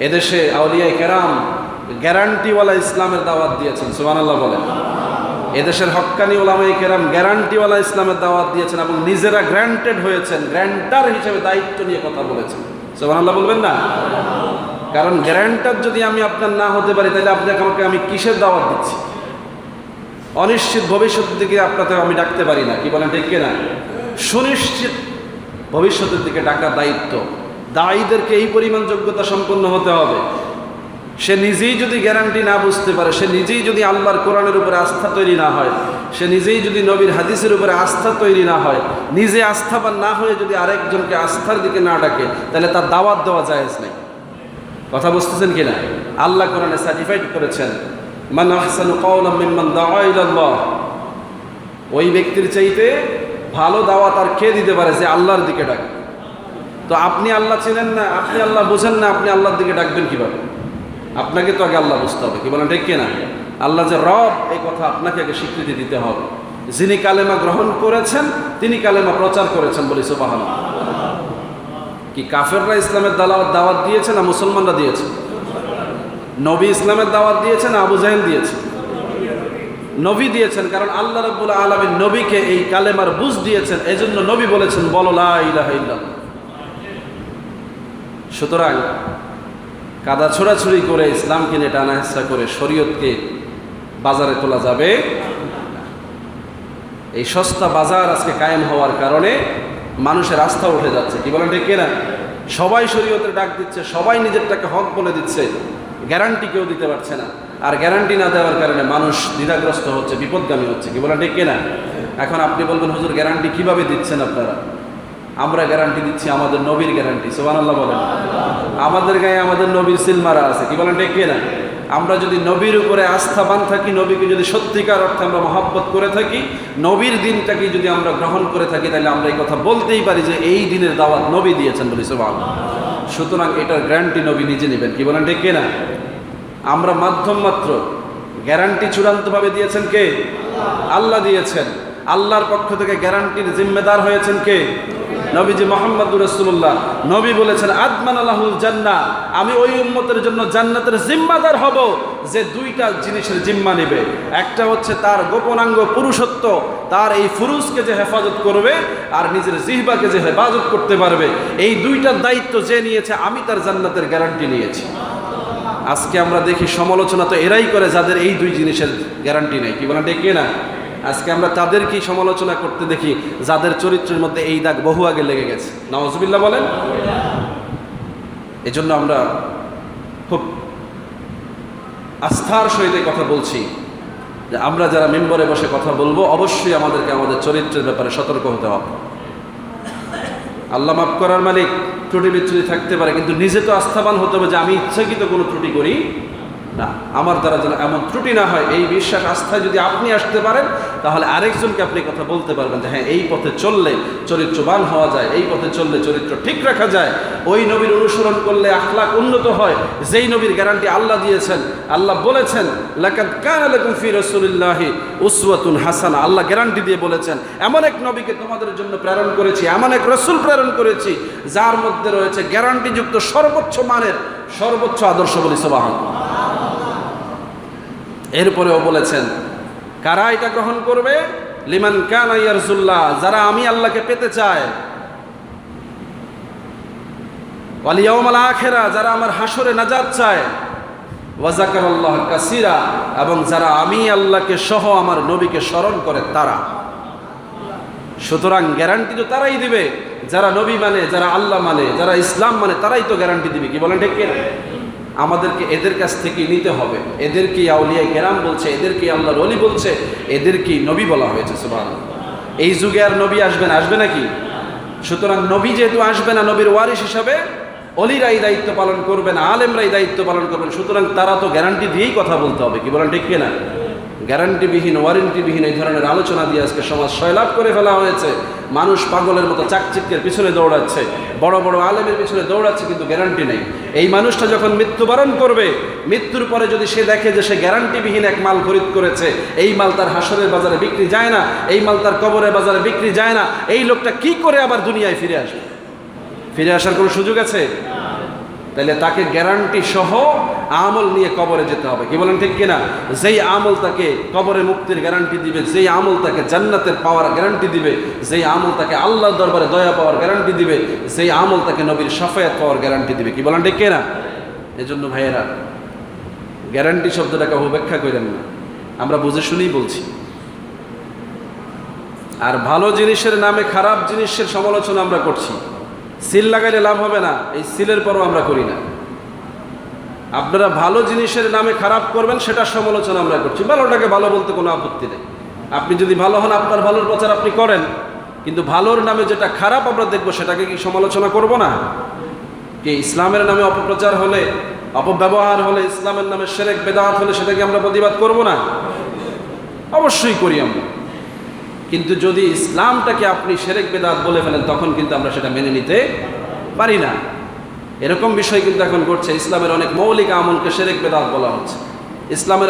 এদেশে আউলিয়া কেরাম গ্যারান্টিওয়ালা ইসলামের দাওয়াত দিয়েছেন, সুবহানাল্লাহ বলেন। এদেশের হক্কানি ওলামায়ে কেরাম গ্যারান্টিওয়ালা ইসলামের দাওয়াত দিয়েছেন এবং নিজেরা গ্র্যান্টেড হয়েছেন, গ্র্যান্টার হিসেবে দায়িত্ব নিয়ে কথা বলেছেন, সুবহানাল্লাহ বলবেন না? কারণ গ্যারান্টার যদি আমি আপনার না হতে পারি তাহলে আপনাকে আমি কিসের দাওয়াত দিচ্ছি? অনিশ্চিত ভবিষ্যতের দিকে আপনাকে আমি ডাকতে পারি না, কি বলেন ঠিক কিনা? সুনিশ্চিত ভবিষ্যতের দিকে ডাকার দায়িত্ব দায়ীদেরকে এই পরিমাণ যোগ্যতা সম্পন্ন হতে হবে। সে নিজেই যদি গ্যারান্টি না বুঝতে পারে, সে নিজেই যদি আল্লাহর কোরআনের উপরে আস্থা তৈরি না হয়, সে নিজেই যদি নবীর হাদিসের উপরে আস্থা তৈরি না হয়, নিজে আস্থাবান না হয়ে যদি আরেকজনকে আস্থার দিকে না ডাকে, তাহলে তার দাওয়াত দেওয়া জায়েজ নেই। কথা বুঝতেছেন কিনা? আল্লাহ কোরআনে সার্টিফাইড করেছেন, মান আহসানু কাওলাম মিম্মান দাআ ইলাল্লাহ। ওই ব্যক্তির চাইতে ভালো দাওয়াত আর কে দিতে পারে যে আল্লাহর দিকে ডাকে? তো আপনি আল্লাহ চিনেন না, আপনি আল্লাহ বুঝেন না, আপনি আল্লাহর দিকে ডাকবেন কিভাবে? আপনাকে তো আগে আল্লাহ বুঝতে হবে, কি বলেন ঠিক কিনা? আল্লাহ যে রব, এই কথা আপনাকে আগে স্বীকৃতি দিতে হবে। যিনি কালেমা গ্রহণ করেছেন তিনি কালেমা প্রচার করেছেন, বলি সুবহানাল্লাহ। কি কাফেররা ইসলামের দাওয়াত দিয়েছে না মুসলমানরা দিয়েছে? নবী ইসলামের দাওয়াত দিয়েছেন না আবু জাহেল দিয়েছে? নবী দিয়েছেন, কারণ আল্লাহ রাব্বুল আলামিন নবীকে এই কালেমার বুঝ দিয়েছেন, এজন্য নবী বলেছেন বলো লা ইলাহা ইল্লাল্লাহ। সুতরাং কাদা ছোড়াছুড়ি করে ইসলামকে নিয়ে টানাহেঁচড়া করে শরীয়তকে বাজারে তোলা যাবে। এই সস্তা বাজার আজকে কায়েম হওয়ার কারণে মানুষের আস্থা উঠে যাচ্ছে, কি বলেন ঠিক কিনা? সবাই শরীয়তের ডাক দিচ্ছে, সবাই নিজেরটাকে হক বলে দিচ্ছে, গ্যারান্টি কেউ দিতে পারছে না। আর গ্যারান্টি না দেওয়ার কারণে মানুষ দ্বিধাগ্রস্ত হচ্ছে, বিপদগামী হচ্ছে, কি বলেন ঠিক কিনা? এখন আপনি বলবেন হুজুর গ্যারান্টি কিভাবে দিচ্ছেন আপনারা? আমরা গ্যারান্টি দিচ্ছি আমাদের নবীর গ্যারান্টি, সুবহানাল্লাহ বলেন। আমাদের গায়ে আমাদের নবীর সিল মারা আছে, কি বলেন ঠিক কিনা? আমরা যদি নবীর উপরে আস্থাবান থাকি, নবীকে যদি সত্যিকার অর্থে আমরা মহব্বত করে থাকি, নবীর দিনটাকে যদি আমরা গ্রহণ করে থাকি, তাহলে আমরা এই কথা বলতেই পারি যে এই দিনের দাওয়াত নবী দিয়েছেন, বলি সুবহানাল্লাহ। সুতরাং এটার গ্যারান্টি নবী নিজে নেবেন, কি বলেন ঠিক কিনা? আমরা মাধ্যম মাত্র, গ্যারান্টি চূড়ান্তভাবে দিয়েছেন কে? আল্লাহ দিয়েছেন। আল্লাহর পক্ষ থেকে গ্যারান্টির জিম্মেদার হয়েছেন কে? নবীজি মুহাম্মদুর রাসূলুল্লাহ। নবী বলেছেন আদমান আলাহুল জান্নাহ, আমি ওই উম্মতের জন্য জান্নাতের জিম্মাদার হব যে দুইটা জিনিসের জিম্মা নেবে। একটা হচ্ছে তার গোপনাঙ্গ পুরুষত্ব, তার এই ফুরুজকে যে হেফাজত করবে, আর নিজের জিহ্বাকে যে হেফাজত করতে পারবে। এই দুইটার দায়িত্ব যে নিয়েছে, আমি তার জান্নাতের গ্যারান্টি নিয়েছি। আজকে আমরা দেখি সমালোচনা তো এরাই করে যাদের এই দুই জিনিসের গ্যারান্টি নেই, কি বলেন ঠিক কিনা? আজকে আমরা তাদেরকেই সমালোচনা করতে দেখি যাদের চরিত্রের মধ্যে এই দাগ বহু আগে লেগে গেছে, নাউজুবিল্লাহ বলেন। এজন্য আমরা খুব আস্থার সহিত কথা বলছি যে আমরা যারা মেম্বরে বসে কথা বলবো, অবশ্যই আমাদেরকে আমাদের চরিত্রের ব্যাপারে সতর্ক হতে হবে। আল্লাহ মাফ করার মালিক, ত্রুটি বিচ্যুতি থাকতে পারে, কিন্তু নিজে তো আস্থাবান হতে হবে যে আমি ইচ্ছাকৃত কোনো ত্রুটি করি না, আমার দ্বারা যেন এমন ত্রুটি না হয়। এই বিশ্বাস আস্থায় যদি আপনি আসতে পারেন, তাহলে আরেকজনকে আপনি কথা বলতে পারবেন যে হ্যাঁ, এই পথে চললে চরিত্রবান হওয়া যায়, এই পথে চললে চরিত্র ঠিক রাখা যায়, ওই নবীর অনুসরণ করলে আখলাক উন্নত হয়, যেই নবীর গ্যারান্টি আল্লাহ দিয়েছেন। আল্লাহ বলেছেন লাকাদ কানা লাকুম ফি রাসূলিল্লাহি উসওয়াতুন হাসানাহ। আল্লাহ গ্যারান্টি দিয়ে বলেছেন এমন এক নবীকে তোমাদের জন্য প্রেরণ করেছি, এমন এক রাসূল প্রেরণ করেছি যার মধ্যে রয়েছে গ্যারান্টিযুক্ত সর্বোচ্চ মানের সর্বোচ্চ আদর্শ, বলি সুবহানাল্লাহ। এরপরেও বলেছেন কারা এটা গ্রহণ করবে? লিমান কানা ইয়ারজুল্লাহ, যারা আমি আল্লাহকে পেতে চায়, ওয়াল ইয়াউমাল আখিরা, যারা আমার হাসরে নাজাত চায়, ওয়া যাকারাল্লাহ কাসীরা, এবং যারা আমি আল্লাহকে সহ আমার নবীকে স্মরণ করে তারা। সুতরাং গ্যারান্টি তো তারাই দিবে যারা নবী মানে, যারা আল্লাহ মানে, যারা ইসলাম মানে, তারাই তো গ্যারান্টি দিবে, কি বলেন ঠিক কিনা? আমাদেরকে এদের কাছ থেকে নিতে হবে। এদেরকেই আউলিয়া কেরাম বলছে, এদেরকেই আল্লাহর ওলি বলছে, এদেরকেই নবী বলা হয়েছে, সুবহানাল্লাহ। এই যুগে আর নবী আসবে নাকি? সুতরাং নবী যেহেতু আসবে না, নবীর ওয়ারিস হিসাবে অলিরাই দায়িত্ব পালন করবেন, আলেমরাই দায়িত্ব পালন করবেন। সুতরাং তারা তো গ্যারান্টি দিয়েই কথা বলতে হবে, কি বলেন ঠিক কিনা? গ্যারান্টিবিহীন, ওয়ারেন্টিবিহীন এই ধরনের আলোচনা দিয়ে আজকে সমাজ সয়লাভ করে ফেলা হয়েছে। মানুষ পাগলের মতো চাকচিক্যের পিছনে দৌড়াচ্ছে, বড় বড় আলেমের পিছনে দৌড়াচ্ছে, কিন্তু গ্যারান্টি নেই। এই মানুষটা যখন মৃত্যুবরণ করবে, মৃত্যুর পরে যদি সে দেখে যে সে গ্যারান্টিবিহীন এক মাল খরিদ করেছে, এই মাল তার হাসরের বাজারে বিক্রি যায় না, এই মাল তার কবরের বাজারে বিক্রি যায় না, এই লোকটা কি করে আবার দুনিয়ায় ফিরে আসবে? ফিরে আসার কোনো সুযোগ আছে? তাহলে তাকে গ্যারান্টি সহ আমল নিয়ে কবরে যেতে হবে। কি বলেন ঠিক কিনা? যেই আমল তাকে কবরে মুক্তির গ্যারান্টি দিবে, যেই আমল তাকে জান্নাতের পাওয়ার গ্যারান্টি দিবে, যেই আমল তাকে আল্লাহর দরবারে দয়া পাওয়ার গ্যারান্টি দিবে, যেই আমল তাকে নবীর শাফায়াত পাওয়ার গ্যারান্টি দিবে। কি বলেন ঠিক কিনা? এজন্য ভাইয়েরা, গ্যারান্টি শব্দটাকে উপেক্ষা করেন না, আমরা বুঝে শুনেই বলছি। আর ভালো জিনিসের নামে খারাপ জিনিসের সমালোচনা আমরা করছি। সিল লাগাইলে লাভ হবে না, এই সিলের পরও আমরা করি না। আপনারা ভালো জিনিসের নামে খারাপ করবেন, সেটা সমালোচনা আমরা করছি। ভালোটাকে ভালো বলতে কোনো আপত্তি নেই। আপনি যদি ভালো হন, আপনার ভালোর প্রচার আপনি করেন, কিন্তু ভালোর নামে যেটা খারাপ আমরা দেখবো, সেটাকে কি সমালোচনা করব না? কি ইসলামের নামে অপপ্রচার হলে, অপব্যবহার হলে, ইসলামের নামে শিরক বেদাত হলে, সেটাকে আমরা প্রতিবাদ করব না? অবশ্যই করি আমরা। কিন্তু যদি ইসলামটাকে আপনি শিরক বেদাত বলে ফেলেন, তখন কিন্তু আমরা সেটা মেনে নিতে পারি না। এরকম বিষয় কিন্তু এখন ঘটছে। ইসলামের অনেক মৌলিক আমলকে শিরক বেদাত বলা হচ্ছে। ইসলামের